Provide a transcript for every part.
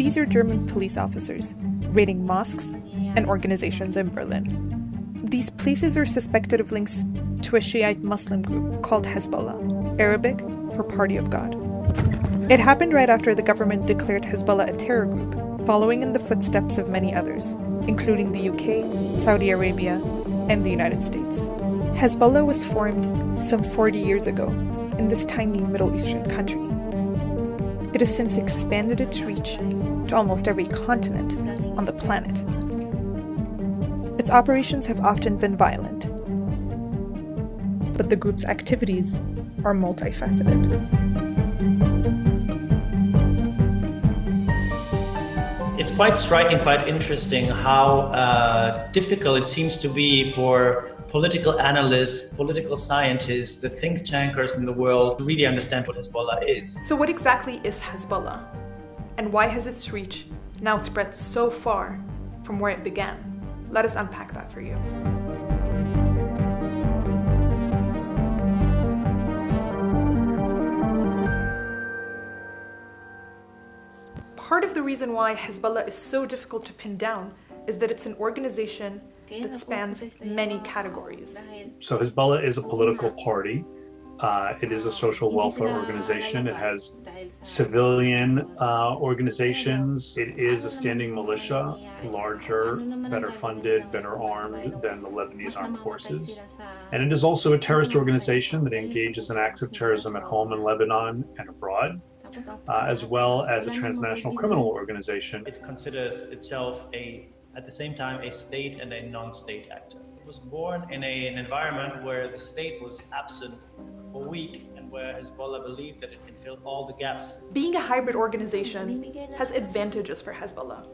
These are German police officers raiding mosques and organizations in Berlin. These places are suspected of links to a Shiite Muslim group called Hezbollah, Arabic for Party of God. It happened right after the government declared Hezbollah a terror group, following in the footsteps of many others, including the UK, Saudi Arabia, and the United States. Hezbollah was formed some 40 years ago in this tiny Middle Eastern country. It has since expanded its reach to almost every continent on the planet. Its operations have often been violent, but the group's activities are multifaceted. It's quite striking, quite interesting how difficult it seems to be for political analysts, political scientists, the think tankers in the world to really understand what Hezbollah is. So what exactly is Hezbollah? And why has its reach now spread so far from where it began? Let us unpack that for you. Part of the reason why Hezbollah is so difficult to pin down is that it's an organization that spans many categories. So Hezbollah is a political party. It is a social welfare organization. It has civilian organizations. It is a standing militia, larger, better funded, better armed than the Lebanese armed forces. And it is also a terrorist organization that engages in acts of terrorism at home in Lebanon and abroad, as well as a transnational criminal organization. It considers itself at the same time a state and a non-state actor. It was born in an environment where the state was absent or weak, and where Hezbollah believed that it can fill all the gaps. Being a hybrid organization has advantages for Hezbollah.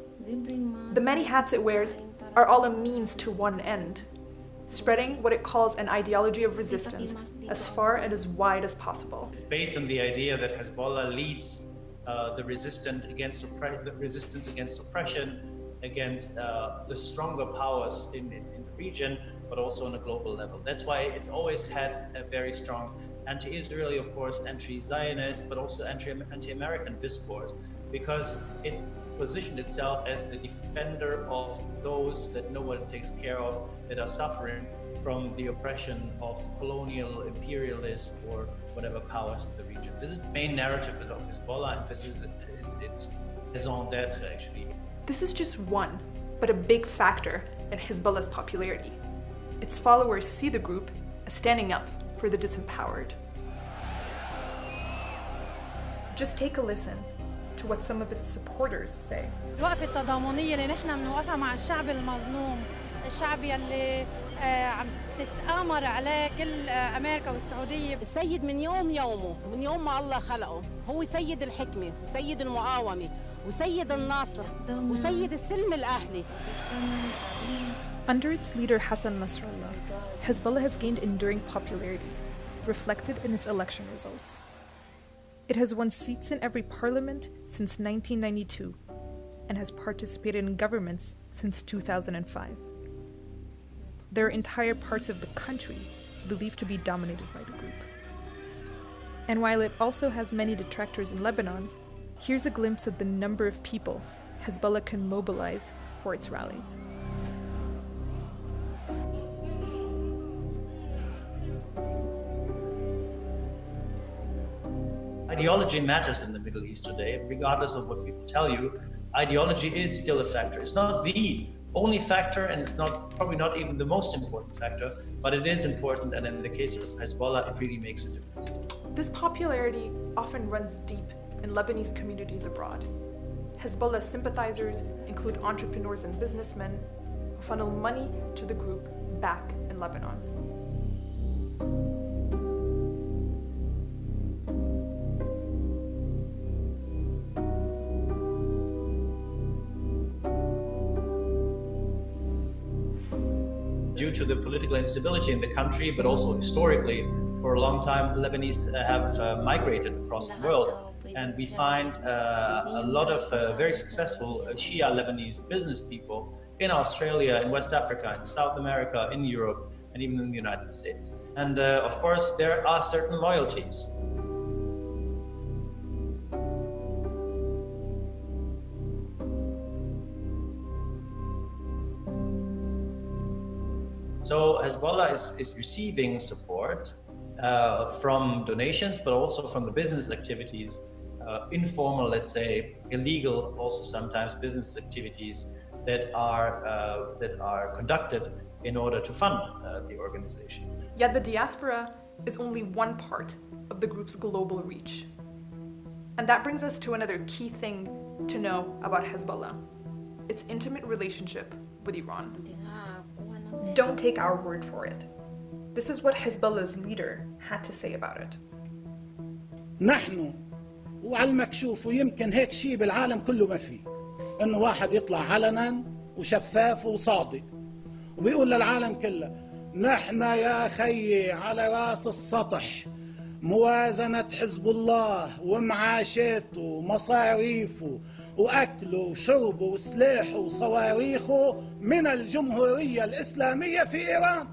The many hats it wears are all a means to one end, spreading what it calls an ideology of resistance as far and as wide as possible. It's based on the idea that Hezbollah leads the resistance against oppression, against the stronger powers in the region, but also on a global level. That's why it's always had a very strong anti-Israeli, of course, anti-Zionist, but also anti-American discourse, because it positioned itself as the defender of those that no one takes care of, that are suffering from the oppression of colonial, imperialist, or whatever powers in the region. This is the main narrative of Hezbollah, and this is its raison d'etre, actually. This is just one, but a big factor in Hezbollah's popularity. Its followers see the group as standing up for the disempowered. Just take a listen to what some of its supporters say. الوقفة التضامنية اللي نحن بنوقفها مع الشعب المظلوم، الشعب يلي عم تتآمر عليه كل أمريكا والسعودية. السيد من يومه، من يوم ما الله خلقه، هو سيد الحكمة وسيد المقاومة وسيد الناصر وسيد السلم الأهلي. Under its leader Hassan Nasrallah, Hezbollah has gained enduring popularity, reflected in its election results. It has won seats in every parliament since 1992 and has participated in governments since 2005. There are entire parts of the country believed to be dominated by the group. And while it also has many detractors in Lebanon, here's a glimpse of the number of people Hezbollah can mobilize for its rallies. Ideology matters in the Middle East today, regardless of what people tell you. Ideology is still a factor. It's not the only factor, and it's probably not even the most important factor, but it is important, and in the case of Hezbollah, it really makes a difference. This popularity often runs deep in Lebanese communities abroad. Hezbollah sympathizers include entrepreneurs and businessmen who funnel money to the group back in Lebanon. Due to the political instability in the country, but also historically, for a long time, Lebanese have migrated across the world. And we find a lot of very successful Shia Lebanese business people in Australia, in West Africa, in South America, in Europe, and even in the United States. And of course, there are certain loyalties. So Hezbollah is receiving support from donations, but also from the business activities, informal, let's say, illegal, also sometimes business activities that are conducted in order to fund the organization. Yet the diaspora is only one part of the group's global reach. And that brings us to another key thing to know about Hezbollah: its intimate relationship with Iran. Don't take our word for it. This is what Hezbollah's leader had to say about it. نحن وعلى المكشوف ويمكن هيك شيء بالعالم كله ما فيه انه واحد يطلع علنا وشفاف وصادق وبيقول للعالم كله نحن يا خيي على راس السطح موازنة حزب الله ومعاشاته ومصاريفه وأكله وشربه وسلاحه وصواريخه من الجمهورية الإسلامية في إيران.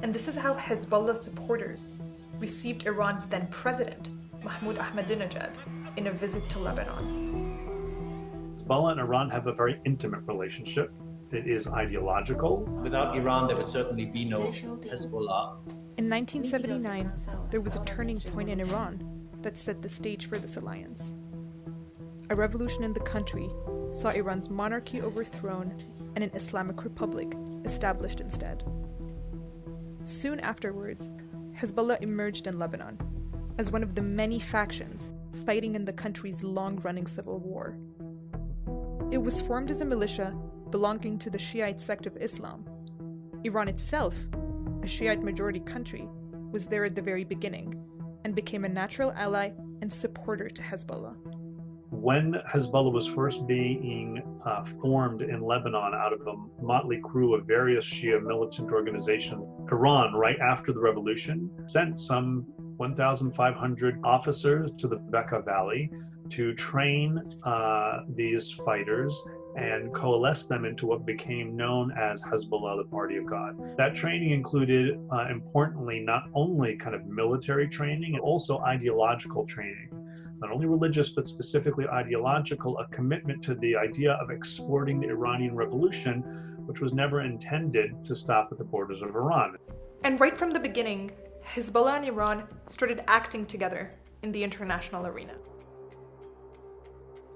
And this is how Hezbollah supporters received Iran's then president, Mahmoud Ahmadinejad, in a visit to Lebanon. Hezbollah and Iran have a very intimate relationship. It is ideological. Without Iran, there would certainly be no Hezbollah. In 1979, there was a turning point in Iran that set the stage for this alliance. A revolution in the country saw Iran's monarchy overthrown and an Islamic republic established instead. Soon afterwards, Hezbollah emerged in Lebanon as one of the many factions fighting in the country's long-running civil war. It was formed as a militia belonging to the Shiite sect of Islam. Iran itself, a Shiite majority country, was there at the very beginning and became a natural ally and supporter to Hezbollah. When Hezbollah was first being formed in Lebanon out of a motley crew of various Shia militant organizations, Iran, right after the revolution, sent some 1,500 officers to the Bekaa Valley to train these fighters and coalesce them into what became known as Hezbollah, the Party of God. That training included, importantly, not only kind of military training, also ideological training. Not only religious, but specifically ideological, a commitment to the idea of exporting the Iranian Revolution, which was never intended to stop at the borders of Iran. And right from the beginning, Hezbollah and Iran started acting together in the international arena.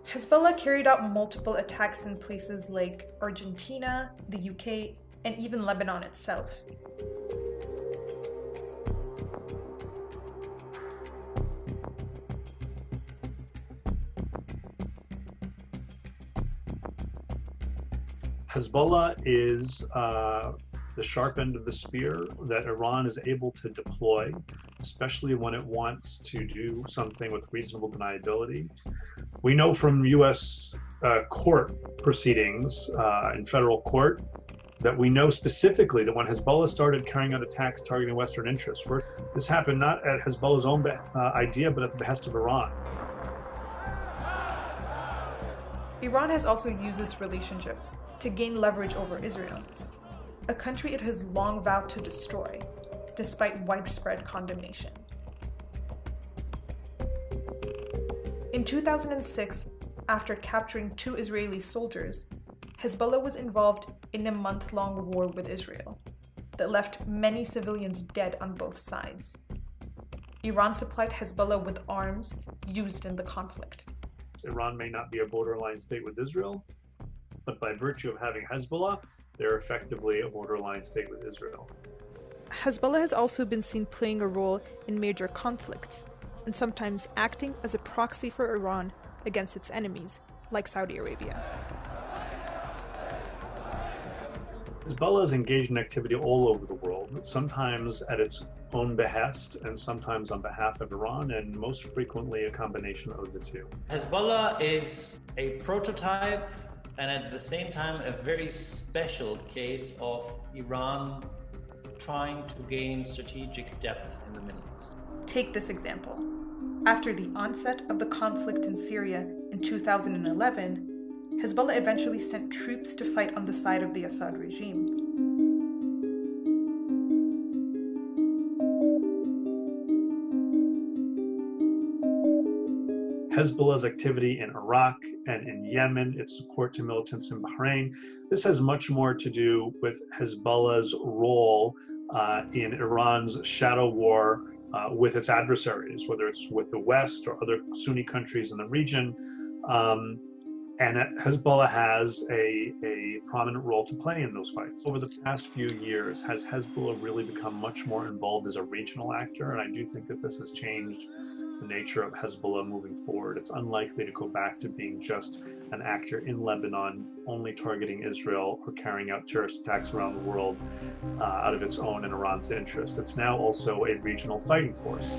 Hezbollah carried out multiple attacks in places like Argentina, the UK, and even Lebanon itself. Hezbollah is the sharp end of the spear that Iran is able to deploy, especially when it wants to do something with reasonable deniability. We know from U.S. Court proceedings in federal court that we know specifically that when Hezbollah started carrying out attacks targeting Western interests, first, this happened not at Hezbollah's own idea, but at the behest of Iran. Iran has also used this relationship to gain leverage over Israel, a country it has long vowed to destroy, despite widespread condemnation. In 2006, after capturing 2 Israeli soldiers, Hezbollah was involved in a month-long war with Israel that left many civilians dead on both sides. Iran supplied Hezbollah with arms used in the conflict. Iran may not be a borderline state with Israel, but by virtue of having Hezbollah, they're effectively a borderline state with Israel. Hezbollah has also been seen playing a role in major conflicts, and sometimes acting as a proxy for Iran against its enemies, like Saudi Arabia. Hezbollah is engaged in activity all over the world, sometimes at its own behest and sometimes on behalf of Iran, and most frequently a combination of the two. Hezbollah is a prototype and at the same time a very special case of Iran trying to gain strategic depth in the Middle East. Take this example. After the onset of the conflict in Syria in 2011, Hezbollah eventually sent troops to fight on the side of the Assad regime. Hezbollah's activity in Iraq and in Yemen, its support to militants in Bahrain. This has much more to do with Hezbollah's role in Iran's shadow war with its adversaries, whether it's with the West or other Sunni countries in the region. And Hezbollah has a prominent role to play in those fights. Over the past few years, has Hezbollah really become much more involved as a regional actor? And I do think that this has changed the nature of Hezbollah moving forward. It's unlikely to go back to being just an actor in Lebanon, only targeting Israel or carrying out terrorist attacks around the world out of its own and Iran's interest. It's now also a regional fighting force.